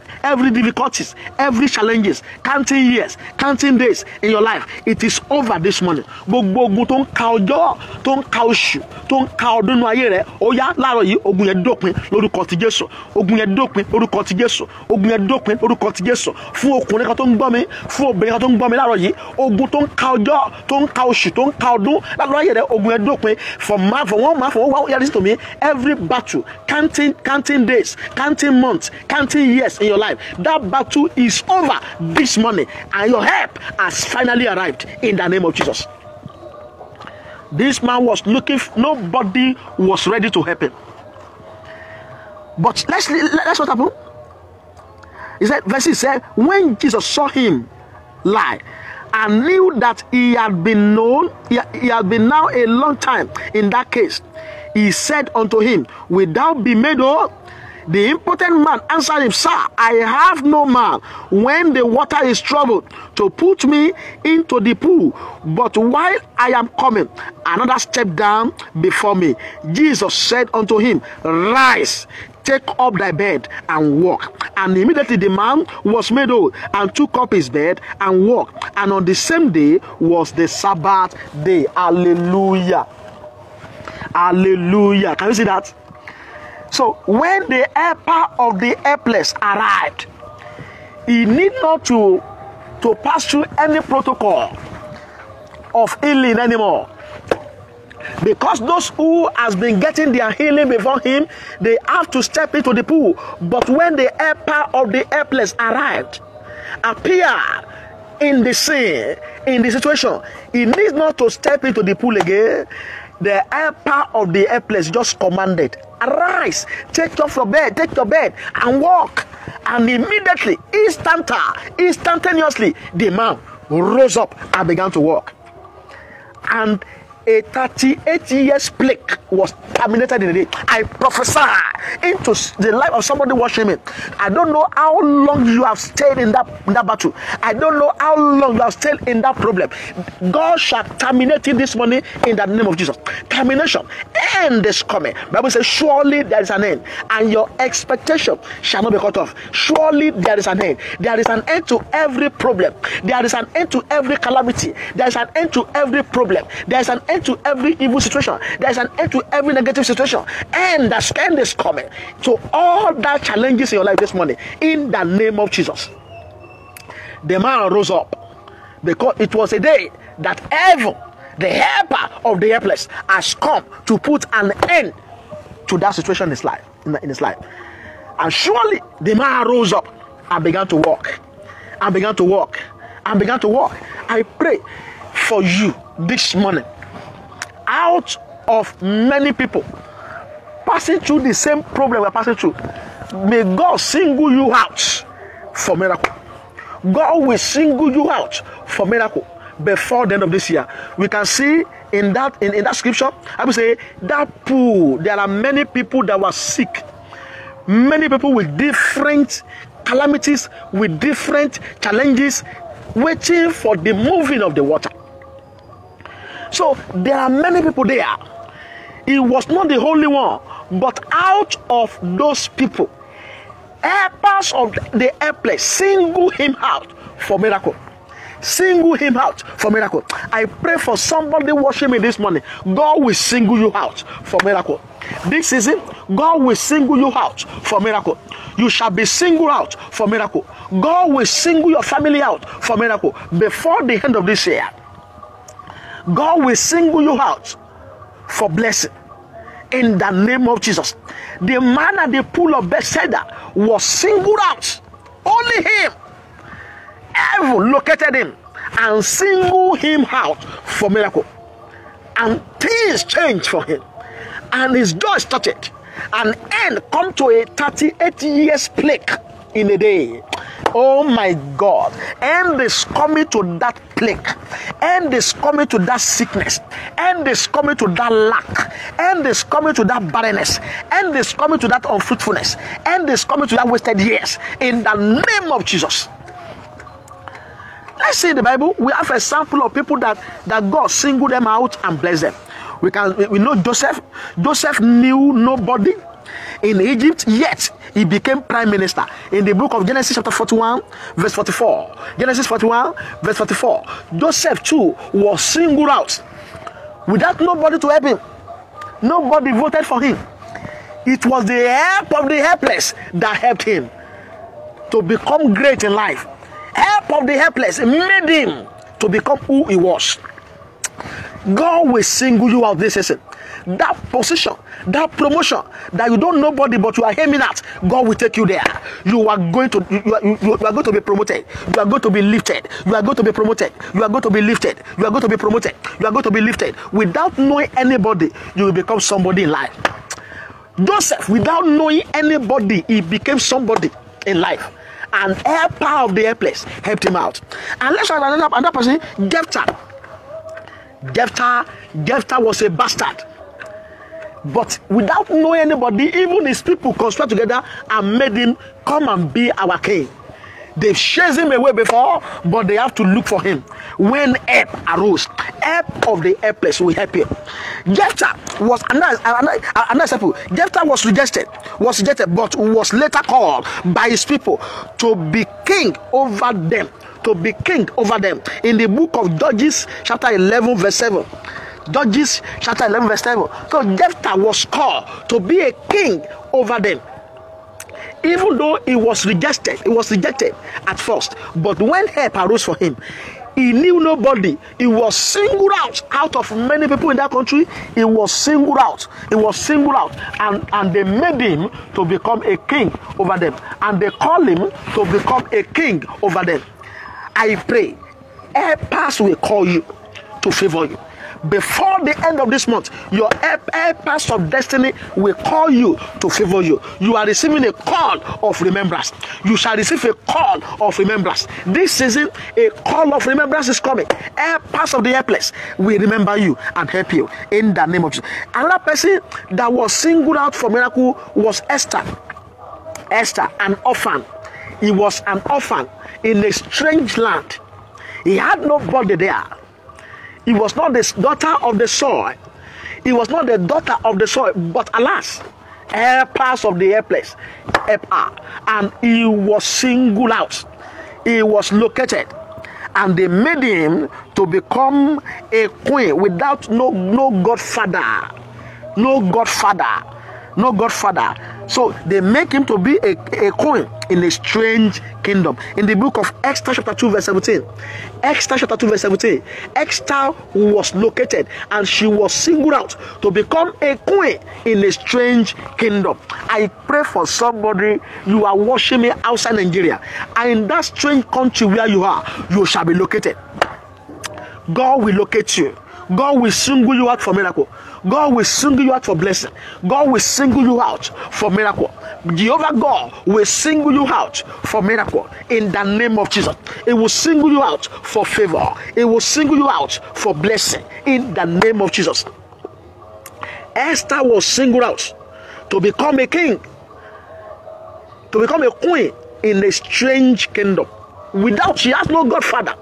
difficulties, every challenges, counting years, counting days in your life, it is over this morning. Gbogbo ogun tó ń ka ọjọ́, tó ń ka oṣù, tó ń ka ọdún nínú ayé rẹ, ó yá láàárọ̀ yìí ogun yẹn dópin lórúkọ ti Jésù. Ogun yẹn dópin lórúkọ ti Jésù. Ogun yẹn dópin lórúkọ ti Jésù. Fún ọkùnrin kan tó ń gbọ́ mi, fún obìnrin kan tó ń gbọ́ mi láàárọ̀ yìí, ogun tó ń ka ọjọ́, tó ń ka oṣù, tó ń ka ọdún láàárọ̀ ayé rẹ, ogun yẹn dópin. For 1 month, listen to me, every battle, counting days, counting months, counting years in your life, that battle is over this morning, and your help has finally arrived in the name of Jesus. This man was looking, nobody was ready to help him. But let's what happened. He said, verse 6 said, when Jesus saw him lie and knew that he had been now a long time in that case, he said unto him, wilt thou be made whole? The impotent man answered him, sir, I have no man when the water is troubled to put me into the pool, but while I am coming, another step down before me. Jesus said unto him, rise, take up thy bed and walk. And immediately the man was made whole and took up his bed and walked. And on the same day was the Sabbath day. Hallelujah. Hallelujah. Can you see that? So when the helper of the helpless arrived, he need not to pass through any protocol of healing anymore. Because those who has been getting their healing before him, they have to step into the pool. But when the helper of the helpless arrived, appear in the scene, in the situation, he needs not to step into the pool again. The helper of the helpless just commanded, arise, take your bed and walk. And immediately, instantaneously, the man rose up and began to walk. And a 38 years plague was terminated in a day. I prophesy into the life of somebody watching me. I don't know how long you have stayed in that battle. I don't know how long you have stayed in that problem. God shall terminate it this morning in the name of Jesus. Termination. End is coming. Bible says, surely there is an end, and your expectation shall not be cut off. Surely there is an end. There is an end to every problem. There is an end to every calamity. There is an end to every problem. There is an end to every evil situation. There is an end to every negative situation. And the end is coming to all that challenges in your life this morning in the name of Jesus. The man rose up because it was a day that heaven, the helper of the helpless, has come to put an end to that situation in his life. In his life. And surely the man rose up and began to walk. And began to walk. And began to walk. I pray for you this morning, out of many people passing through the same problem we're passing through, may God single you out for miracle. God will single you out for miracle before the end of this year. We can see in that scripture, I will say that pool, there are many people that were sick, many people with different calamities, with different challenges, waiting for the moving of the water. So there are many people there. He was not the only one, but out of those people, helpers of the helpless single him out for miracle. Single him out for miracle. I pray for somebody watching me this morning. God will single you out for miracle. This season, God will single you out for miracle. You shall be singled out for miracle. God will single your family out for miracle before the end of this year. God will single you out for blessing in the name of Jesus. The man at the pool of Bethesda was singled out. Only him. Heaven located him and singled him out for miracle. And things changed for him. And his joy started. An end come to a 38 years plague in a day. Oh my God. End is coming to that plague. End is coming to that sickness. End is coming to that lack. End is coming to that barrenness. End is coming to that unfruitfulness. End is coming to that wasted years. In the name of Jesus. Let's see in the Bible, we have a sample of people that God singled them out and blessed them. We know Joseph. Joseph knew nobody. in Egypt, yet he became prime minister. In the book of Genesis chapter 41, verse 44. Genesis 41, verse 44. Joseph too was singled out without nobody to help him. Nobody voted for him. It was the help of the helpless that helped him to become great in life. Help of the helpless made him to become who he was. God will single you out this season. That position, that promotion that you don't know nobody but you are aiming at, God will take you there. You are going to you are going to be promoted. You are going to be lifted. You are going to be promoted. You are going to be lifted. You are going to be promoted. You are going to be lifted. Without knowing anybody, you will become somebody in life. Joseph, without knowing anybody, he became somebody in life. And helper of the helpless helped him out. And let's have another person, Jephthah. Jephthah was a bastard. But without knowing anybody, even his people conspired together and made him come and be our king. They've chased him away before, but they have to look for him. When help arose, help of the helpless will help you. Jephthah was another example. Jephthah was rejected, but was later called by his people to be king over them. To be king over them. In the book of Judges, chapter 11, verse 7. Judges, chapter 11, verse 7. So Jephthah was called to be a king over them. Even though he was rejected at first. But when help arose for him, he knew nobody. He was singled out of many people in that country. He was singled out. And they made him to become a king over them. And they called him to become a king over them. I pray, helpers will call you to favor you. Before the end of this month, your helpers of destiny will call you to favor you. You are receiving a call of remembrance. You shall receive a call of remembrance. This season, a call of remembrance is coming. Helpers of the helpless will remember you and help you in the name of Jesus. Another person that was singled out for miracle was Esther. Esther, an orphan. He was an orphan in a strange land. He had nobody there. He was not the daughter of the soil. He was not the daughter of the soil. But alas, helpers of the helpless help her. And he was singled out. He was located. And they made him to become a queen without no godfather. No godfather. No godfather. So they make him to be a queen in a strange kingdom. In the book of Esther chapter 2 verse 17. Esther chapter 2 verse 17. Esther was located and she was singled out to become a queen in a strange kingdom. I pray for somebody, you are watching me outside Nigeria, and in that strange country where you are, you shall be located. God will locate you. God will single you out for miracle. God will single you out for blessing. God will single you out for miracle. Jehovah God will single you out for miracle in the name of Jesus. It will single you out for favor. It will single you out for blessing in the name of Jesus. Esther was singled out to become a king, to become a queen in a strange kingdom. She has no godfather.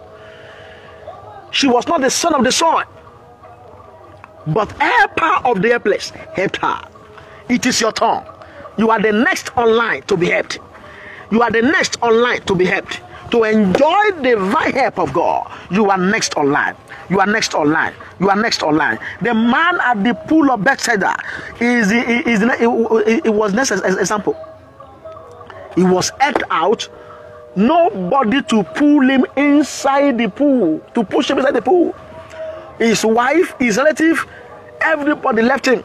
She was not the son of the soil. But helper of the helpless helped her. It is your turn. You are the next online to be helped. You are the next online to be helped. To enjoy the divine help of God, you are next online. You are next online. You are next online. The man at the pool of Bethesda it was next example. He was helped out. Nobody to pull him inside the pool, to push him inside the pool. His wife, his relative, everybody left him.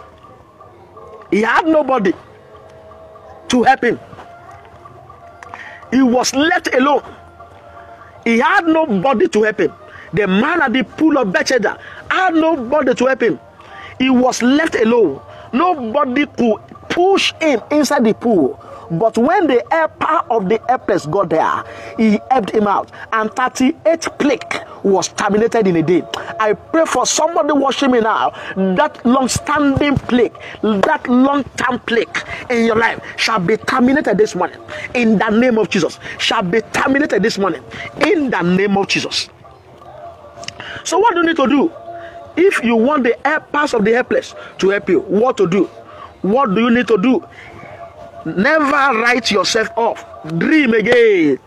He had nobody to help him. He was left alone. He had nobody to help him. The man at the pool of Bethesda had nobody to help him. He was left alone. Nobody could push him inside the pool. But when the helper of the helpless got there, he helped him out. And 38 plague was terminated in a day. I pray for somebody watching me now, that long-standing plague, that long-term plague in your life shall be terminated this morning. In the name of Jesus. Shall be terminated this morning. In the name of Jesus. So what do you need to do? If you want the helpers of the helpless to help you, what to do? What do you need to do? Never write yourself off. Dream again.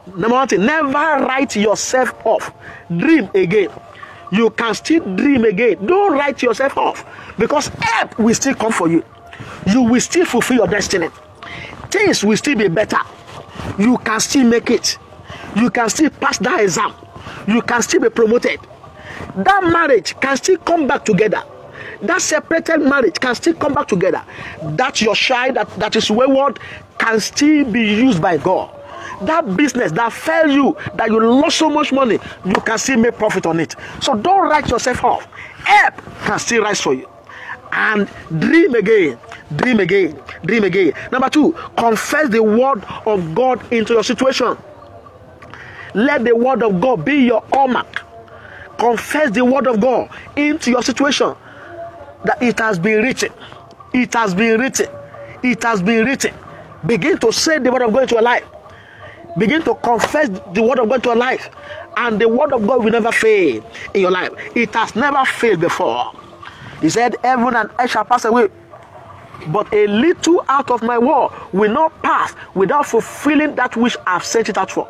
Number one thing, never write yourself off. Dream again. You can still dream again. Don't write yourself off, because help will still come for you. You will still fulfill your destiny. Things will still be better. You can still make it. You can still pass that exam. You can still be promoted. That marriage can still come back together. That separated marriage can still come back together. That your child that is wayward can still be used by God. That business that failed you, that you lost so much money, you can still make profit on it. So don't write yourself off. Help can still rise for you. And dream again. Dream again. Dream again. Number two, confess the word of God into your situation. Let the word of God be your hallmark. Confess the word of God into your situation. That it has been written. It has been written. It has been written. Begin to say the word of God into your life. Begin to confess the word of God into your life. And the word of God will never fail in your life. It has never failed before. He said, heaven and earth shall pass away, but a little out of my word will not pass without fulfilling that which I have sent it out for.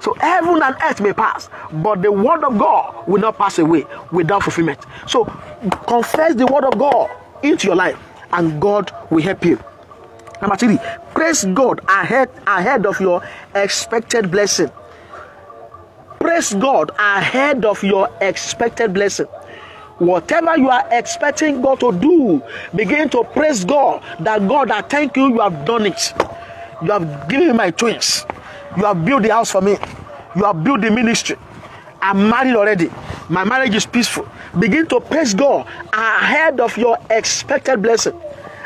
So heaven and earth may pass, but the word of God will not pass away without fulfillment. So confess the word of God into your life, and God will help you. Number three, praise God ahead of your expected blessing. Praise God ahead of your expected blessing. Whatever you are expecting God to do, begin to praise God. That God, I thank you, you have done it. You have given me my twins. You have built the house for me. You have built the ministry. I'm married already. My marriage is peaceful. Begin to praise God ahead of your expected blessing.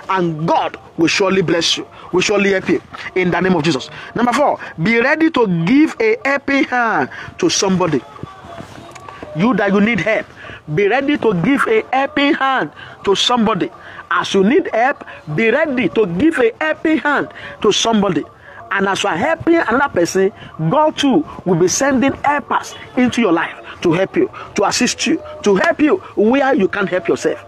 And God will surely bless you. Will surely help you in the name of Jesus. Number four, be ready to give a helping hand to somebody. You that you need help, be ready to give a helping hand to somebody. As you need help, be ready to give a helping hand to somebody. And as you are helping another person, God too will be sending helpers into your life to help you, to assist you, to help you where you can't help yourself.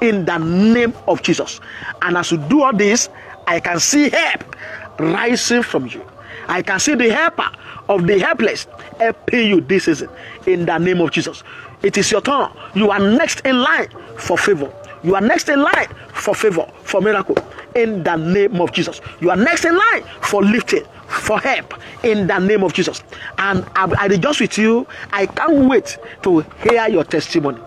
In the name of Jesus. And as you do all this, I can see help rising from you. I can see the helper of the helpless helping you this season. In the name of Jesus. It is your turn. You are next in line for favor. You are next in line for favor, for miracle. In the name of Jesus. You are next in line for lifting, for help. In the name of Jesus. And I rejoice with you. I can't wait to hear your testimony.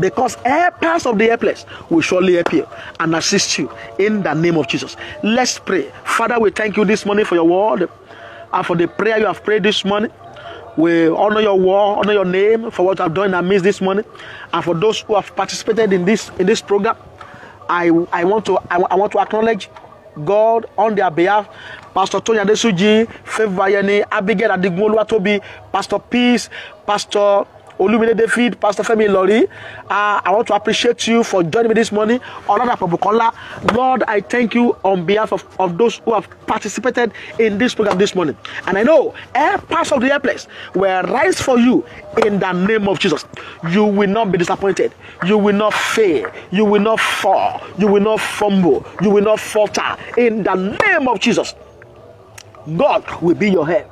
Because helpers of the helpless will surely help you and assist you in the name of Jesus. Let's pray. Father, we thank you this morning for your word and for the prayer you have prayed this morning. We honor your word, honor your name for what you have done in our midst this morning, and for those who have participated in this program. I want to acknowledge God on their behalf. Pastor Tony Adesuji, Favor Yeni, Abigail Adigunoluwatobi, Pastor Peace, Pastor Olumide David, Pastor Femi Lori. I want to appreciate you for joining me this morning. Lord, I thank you on behalf of those who have participated in this program this morning. And I know every part of the helpless will rise for you in the name of Jesus. You will not be disappointed. You will not fail. You will not fall. You will not fumble. You will not falter. In the name of Jesus, God will be your help.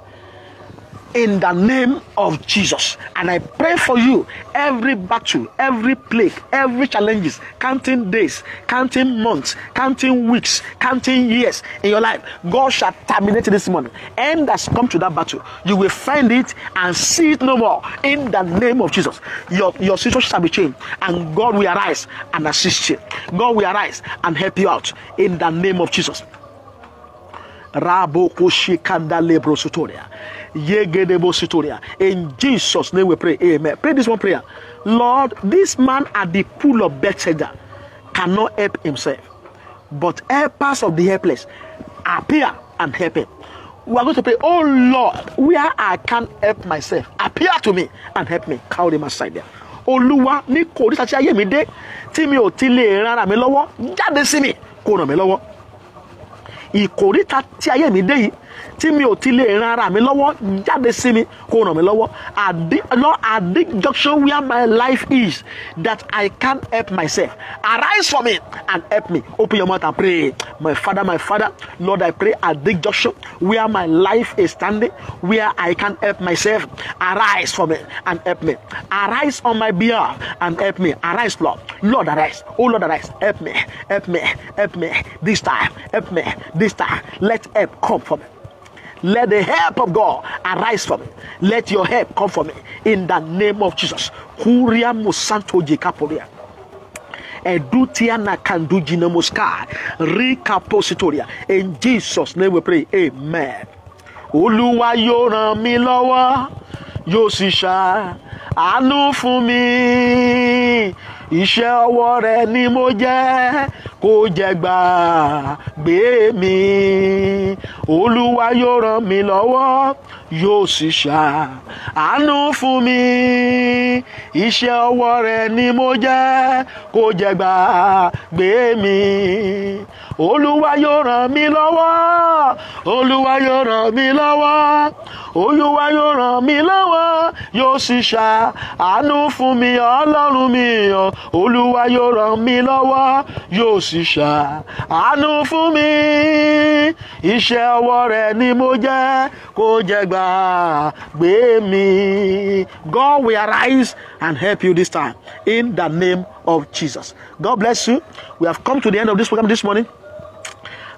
In the name of Jesus. And I pray for you, every battle, every plague, every challenges, counting days, counting months, counting weeks, counting years in your life, God shall terminate this morning. End has come to that battle. You will find it and see it no more. In the name of Jesus, your situation shall be changed, and God will arise and assist you. God will arise and help you out in the name of Jesus. In Jesus' name we pray. Amen. Pray this one prayer. Lord, this man at the pool of Bethesda cannot help himself, but helpers of the helpless appear and help him. We are going to pray, oh Lord, where I can't help myself, appear to me and help me. Call him aside there. Olúwa, ní kòríta tí ayé mi dé, tí mi ò ti lè ràn mí lọ́wọ́, jáde sí mi, kó ràn mí lọ́wọ́. Ìkòríta tí ayé mi dé yìí, tí mi ò ti lè ran ara mi lọ́wọ́ jáde sí mi kó ràn mí lọ́wọ́. At this junction where my life is that I can't help myself, arise for me and help me. Open your mouth and pray. My Father, Lord, I pray at this junction where my life is standing, where I can't help myself, arise for me and help me. Arise on my behalf and help me. Arise, Lord. Lord, arise. Oh, Lord, arise. Help me. Help me. Help me. This time. Help me. This time. Let help come for me. Let the help of God arise for me. Let your help come for me. In the name of Jesus. Kuria musanto jekaporia. Edutiana kandujina muska. Rikapositoria. In Jesus' name we pray. Amen. Olúwa yóò ràn mí lọ́wọ́, yóò sì ṣàánú fún mi. Iṣẹ́ ọwọ́ rẹ̀ ni mo jẹ́, kò jẹ́ gbàgbé mi. Olúwa yóò ràn mí lọ́wọ́, yóò sì ṣàánú fún mi. Iṣẹ́ ọwọ́ rẹ̀ ni mo jẹ́, kò jẹ́ gbàgbé mi. Olúwa yóò ràn mí lọ́wọ́, Olúwa yóò ràn mí lọ́wọ́, Olúwa yóò ràn mí lọ́wọ́, yóò sì ṣàánú fún mi. Ọlọ́run mi o, Olúwa yóò ràn mí lọ́wọ́, yóò sì ṣàánú fún mi. Iṣẹ́ ọwọ́ rẹ̀ ni mo jẹ́, kò jẹ́ gbàgbé mi. God will arise and help you this time in the name of Jesus. God bless you. We have come to the end of this program this morning.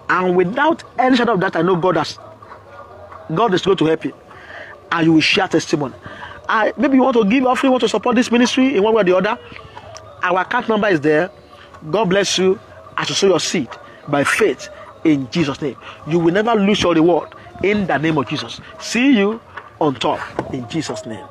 And without any shadow of doubt, I know God is going to help you. And you will share testimony. Maybe you want to give offering, want to support this ministry in one way or the other. Our account number is there. God bless you as you sow your seed by faith in Jesus' name. You will never lose your reward in the name of Jesus. See you on top in Jesus' name.